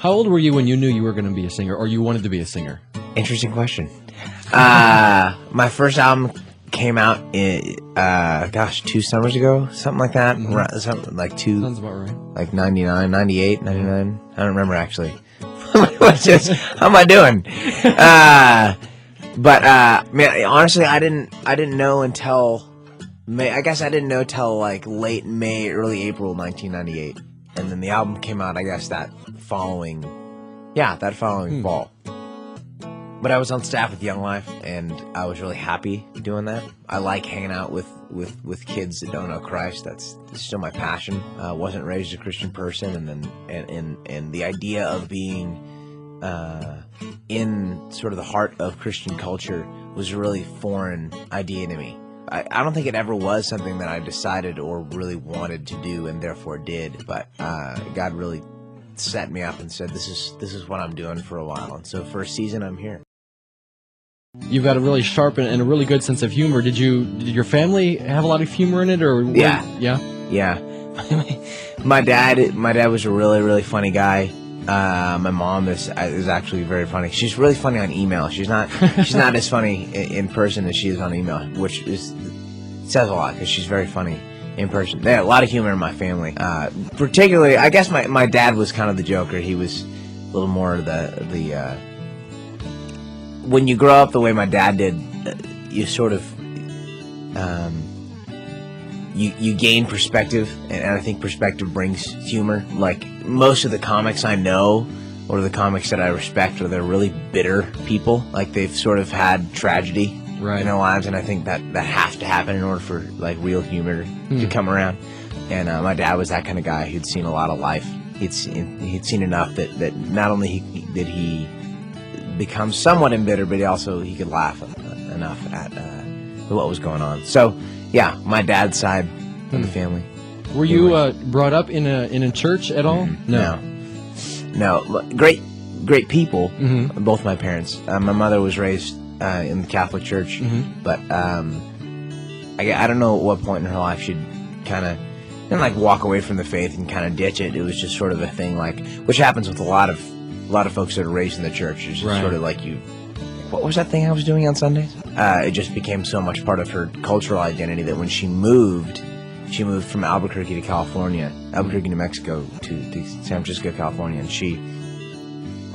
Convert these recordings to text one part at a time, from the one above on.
How old were you when you knew you were going to be a singer, or you wanted to be a singer? Interesting question. My first album came out in, 2 summers ago, something like that. Something like Sounds about right. like 99, 98, 99. I don't remember actually. How am I doing? Man, honestly, I didn't know until May. I guess I didn't know till like late May, early April 1998, and then the album came out. I guess that following fall. But I was on staff with Young Life, and I was really happy doing that. I like hanging out with kids that don't know Christ. That's still my passion. I wasn't raised a Christian person, and the idea of being in sort of the heart of Christian culture was a really foreign idea to me. I don't think it ever was something that I decided or really wanted to do, and therefore did. But God really set me up and said, "This is what I'm doing for a while." And so for a season, I'm here. You've got a really sharp and a really good sense of humor. Did your family have a lot of humor in it, or yeah? My dad was a really, really funny guy. My mom is actually very funny. She's really funny on email. She's not as funny in person as she is on email, which says a lot because she's very funny in person. They had a lot of humor in my family. Particularly, I guess my dad was kind of the joker. He was a little more the when you grow up the way my dad did, you sort of you gain perspective, and I think perspective brings humor. Like most of the comics I know, or the comics that I respect, are they're really bitter people. Like they've sort of had tragedy in their lives, and I think that has to happen in order for like real humor to come around. And my dad was that kind of guy who'd seen a lot of life. He'd seen enough that not only did he become somewhat embittered, but he could laugh enough at what was going on. So yeah, my dad's side of the family. Were you brought up in a church at all? No. Great people. Both my parents. My mother was raised in the Catholic Church, but I don't know at what point in her life she'd kind of didn't like walk away from the faith and kind of ditch it. It was just sort of a thing, like, which happens with a lot of folks that are raised in the church. It's just sort of like what was that thing I was doing on Sundays? It just became so much part of her cultural identity that when she moved from Albuquerque, New Mexico, to San Francisco, California, and she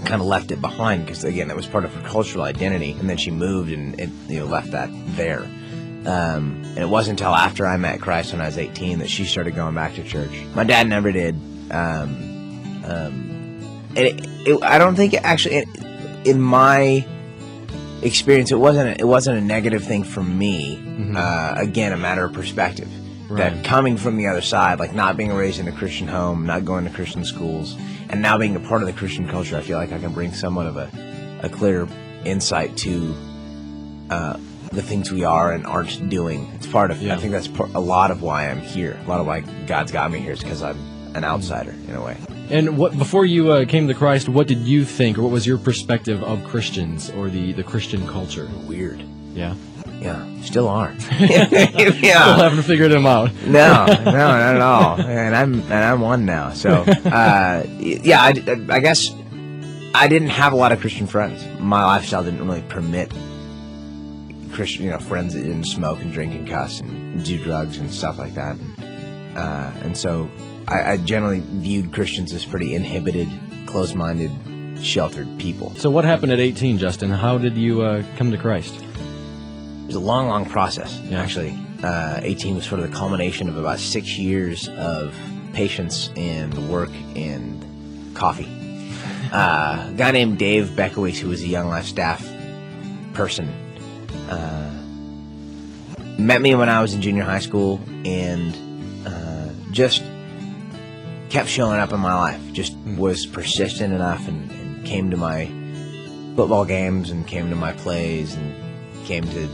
kind of left it behind because, again, that was part of her cultural identity. And then she moved and left that there. And it wasn't until after I met Christ when I was 18 that she started going back to church. My dad never did. I don't think actually, in my experience, it wasn't a negative thing for me. Again, a matter of perspective. That coming from the other side, like not being raised in a Christian home, not going to Christian schools, and now being a part of the Christian culture, I feel like I can bring somewhat of a clear insight to the things we are and aren't doing. It's part of. I think that's a lot of why I'm here. A lot of why God's got me here is because I'm an outsider in a way. And before you came to Christ, what did you think, or what was your perspective of Christians or the Christian culture? Weird. Yeah. Yeah, still are. Still haven't figured them out. No, not at all. And I'm one now. So, I guess I didn't have a lot of Christian friends. My lifestyle didn't really permit Christian, friends that didn't smoke and drink and cuss and do drugs and stuff like that. And so I generally viewed Christians as pretty inhibited, closed-minded, sheltered people. So what happened at 18, Justin? How did you come to Christ? It was a long, long process, actually. 18 was sort of the culmination of about 6 years of patience and work and coffee. A guy named Dave Beckowitz, who was a Young Life staff person, met me when I was in junior high school and just kept showing up in my life. Just was persistent enough and came to my football games and came to my plays and came to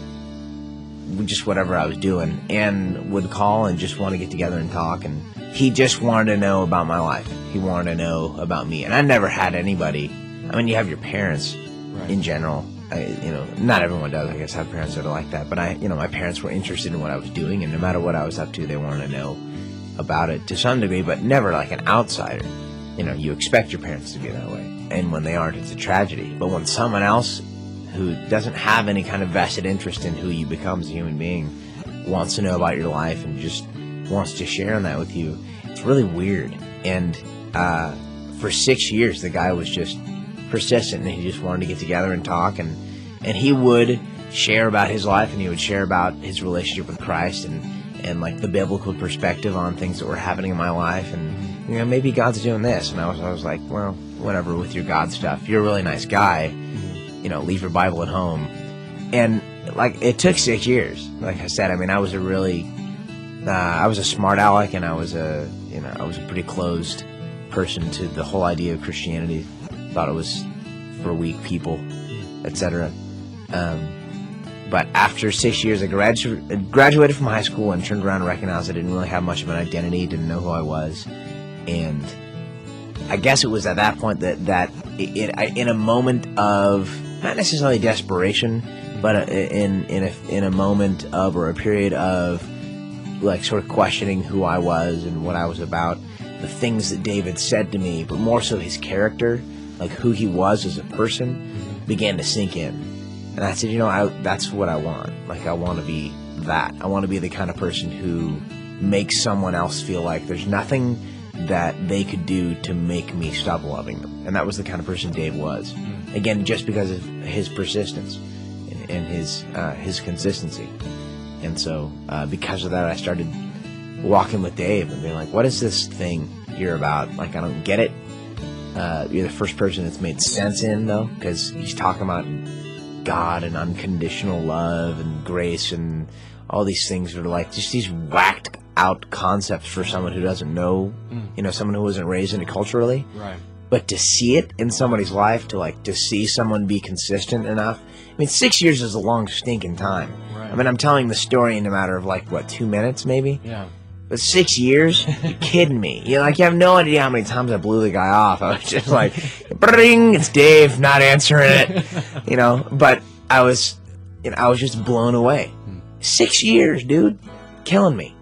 just whatever I was doing, and would call and just want to get together and talk. And he just wanted to know about my life. He wanted to know about me. And I never had anybody. I mean, you have your parents in general. Not everyone does, I guess, have parents that are like that. But my parents were interested in what I was doing, and no matter what I was up to, they wanted to know about it to some degree, but never like an outsider. you expect your parents to be that way. And when they aren't, it's a tragedy. But when someone else who doesn't have any kind of vested interest in who you become as a human being wants to know about your life and just wants to share in that with you, it's really weird. And for 6 years, the guy was just persistent, and he just wanted to get together and talk, and he would share about his life, and he would share about his relationship with Christ and like the biblical perspective on things that were happening in my life, and maybe God's doing this. And I was like, well, whatever with your God stuff. You're a really nice guy. Leave your Bible at home. And like, it took 6 years. Like I said, I mean, I was a smart aleck, and I was a pretty closed person to the whole idea of Christianity. Thought it was for weak people, etc. But after 6 years, I graduated from high school and turned around and recognized I didn't really have much of an identity, didn't know who I was. And I guess it was at that point that in a moment of, not necessarily desperation, but in a moment of, or a period of, like, sort of questioning who I was and what I was about, the things that David said to me, but more so his character, like who he was as a person, began to sink in. And I said, that's what I want. Like, I want to be that. I want to be the kind of person who makes someone else feel like there's nothing that they could do to make me stop loving them. And that was the kind of person Dave was. Again, just because of his persistence and his consistency. And so, because of that, I started walking with Dave and being like, what is this thing you're about? Like, I don't get it. You're the first person that's made sense in, though, because he's talking about God and unconditional love and grace and all these things that are like just these whacked out concepts for someone who doesn't know, someone who wasn't raised in it culturally. Right. But to see it in somebody's life, to see someone be consistent enough. I mean, 6 years is a long stinking time. Right. I mean, I'm telling the story in a matter of 2 minutes maybe? Yeah. But 6 years? You're kidding me. You have no idea how many times I blew the guy off. I was just like, bring, it's Dave, not answering it. But I was just blown away. 6 years, dude. Killing me.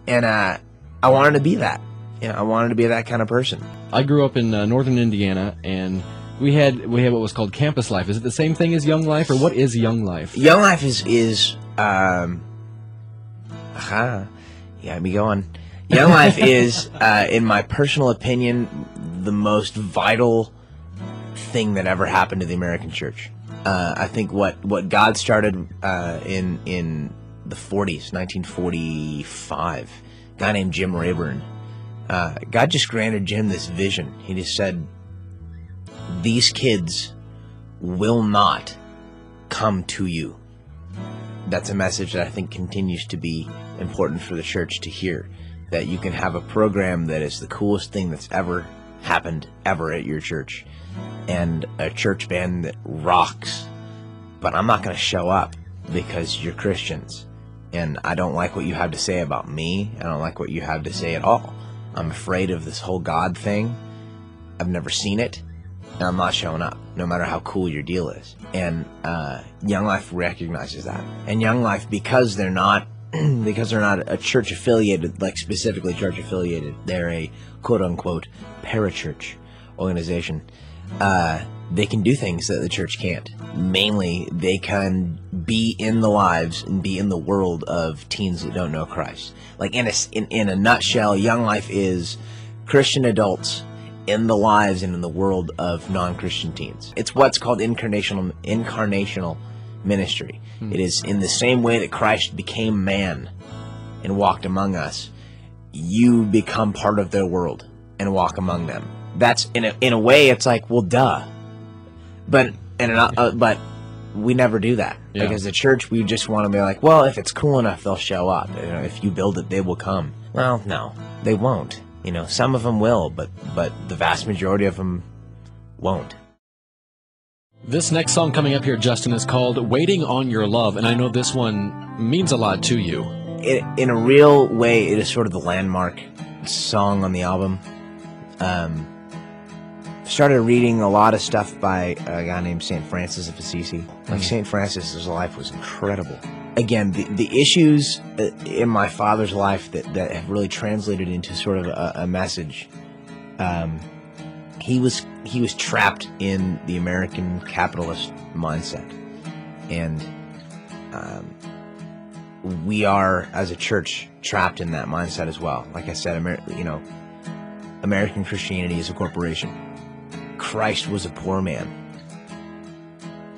And I wanted to be that. I wanted to be that kind of person. I grew up in northern Indiana, and we had what was called campus life. Is it the same thing as Young Life, or what is Young Life? Young Life is me going. Young Life is, in my personal opinion, the most vital thing that ever happened to the American church. I think what God started in the 40s, 1945, a guy named Jim Rayburn. God just granted Jim this vision. He just said, these kids will not come to you. That's a message that I think continues to be important for the church to hear, that you can have a program that is the coolest thing that's ever happened ever at your church, and a church band that rocks, but I'm not going to show up because you're Christians, and I don't like what you have to say about me. I don't like what you have to say at all. I'm afraid of this whole God thing. I've never seen it, and I'm not showing up, no matter how cool your deal is. And Young Life recognizes that. And Young Life, because they're not a church affiliated, like specifically church affiliated, they're a quote unquote parachurch organization. They can do things that the church can't. Mainly, they can be in the lives and be in the world of teens that don't know Christ. Like, in a nutshell, Young Life is Christian adults in the lives and in the world of non-Christian teens. It's what's called incarnational ministry. It is in the same way that Christ became man and walked among us, you become part of their world and walk among them. That's in a way, it's like, well, duh. But we never do that. Yeah. Like, as a church, we just want to be like, well, if it's cool enough, they'll show up. If you build it, they will come. Well, no, they won't. Some of them will, but the vast majority of them won't. This next song coming up here, Justin, is called Waiting on Your Love, and I know this one means a lot to you. In a real way, it is sort of the landmark song on the album. Started reading a lot of stuff by a guy named St. Francis of Assisi. Like, St. Francis's life was incredible. Again, the issues in my father's life that have really translated into sort of a message He was trapped in the American capitalist mindset, and we are, as a church, trapped in that mindset as well. Like I said, American Christianity is a corporation. Christ was a poor man.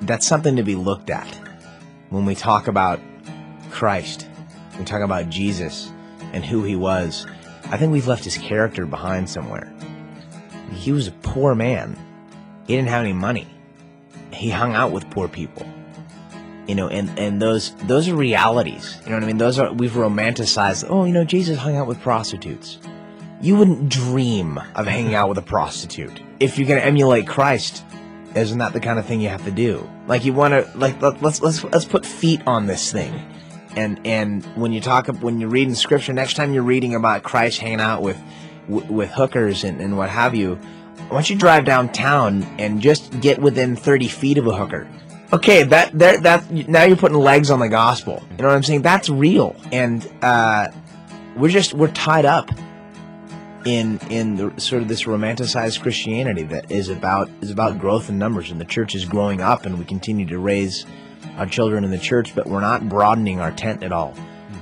That's something to be looked at when we talk about Christ. We talk about Jesus and who he was. I think we've left his character behind somewhere. He was a poor man. He didn't have any money. He hung out with poor people. And those are realities. You know what I mean? We've romanticized. Oh, Jesus hung out with prostitutes. You wouldn't dream of hanging out with a prostitute. If you're gonna emulate Christ, isn't that the kind of thing you have to do? Like, you want to, like, let's put feet on this thing. And when you're reading scripture, next time you're reading about Christ hanging out with hookers and what have you, why don't you drive downtown and just get within 30 feet of a hooker? Okay, that now you're putting legs on the gospel. You know what I'm saying? That's real. And we're tied up in the, sort of this romanticized Christianity that is about growth in numbers, and the church is growing up, and we continue to raise our children in the church, but we're not broadening our tent at all.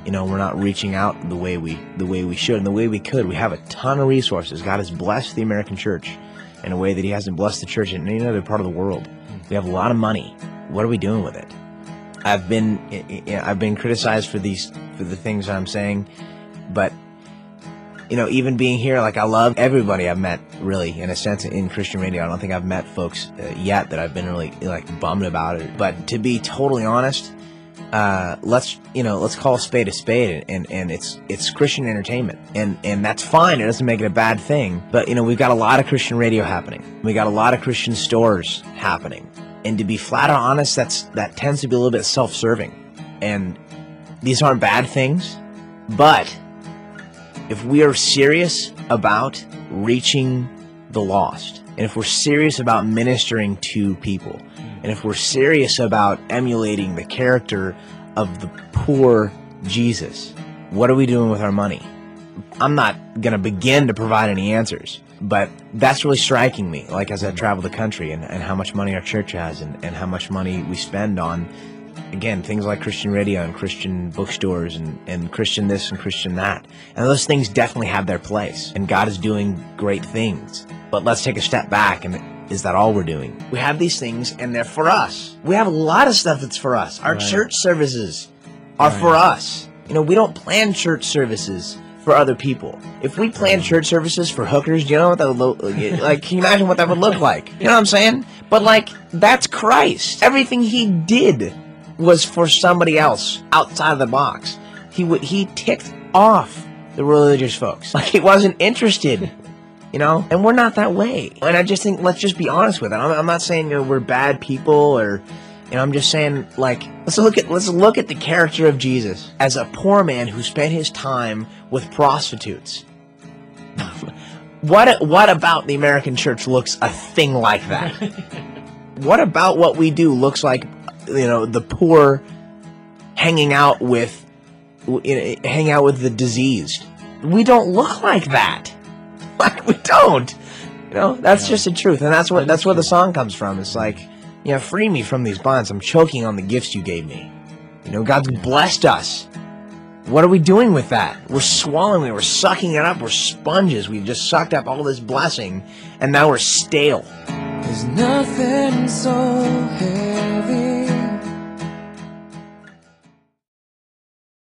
We're not reaching out the way we should and the way we could. We have a ton of resources. God has blessed the American church in a way that he hasn't blessed the church in any other part of the world. We have a lot of money. What are we doing with it? I've been criticized for the things that I'm saying, but even being here, like, I love everybody I've met, really, in a sense, in Christian radio. I don't think I've met folks yet that I've been really, like, bummed about it. But to be totally honest, let's call a spade, and it's Christian entertainment, and that's fine. It doesn't make it a bad thing. But we've got a lot of Christian radio happening. We got a lot of Christian stores happening, and to be flat out honest, that tends to be a little bit self-serving. And these aren't bad things, but if we are serious about reaching the lost, and if we're serious about ministering to people, and if we're serious about emulating the character of the poor Jesus, what are we doing with our money? I'm not going to begin to provide any answers, but that's really striking me, like, as I travel the country, and how much money our church has, and how much money we spend on, again, things like Christian radio and Christian bookstores and Christian this and Christian that. And those things definitely have their place, and God is doing great things. But let's take a step back, and is that all we're doing? We have these things, and they're for us. We have a lot of stuff that's for us. Our church services are for us. We don't plan church services for other people. If we plan church services for hookers, do you know what that would look like? Can you imagine what that would look like? You know what I'm saying? But, like, that's Christ. Everything he did was for somebody else outside of the box. He ticked off the religious folks. Like, he wasn't interested, and we're not that way. And I just think, let's just be honest with it. I'm not saying we're bad people, or I'm just saying, like, let's look at the character of Jesus as a poor man who spent his time with prostitutes. What about the American church looks a thing like that? What about what we do looks like the poor hanging out with the diseased? We don't look like that. Like, we don't. That's just the truth, and that's where the song comes from. It's like, free me from these bonds. I'm choking on the gifts you gave me. God's blessed us. What are we doing with that? We're swallowing it. We're sucking it up. We're sponges. We've just sucked up all this blessing, and now we're stale. There's nothing so heavy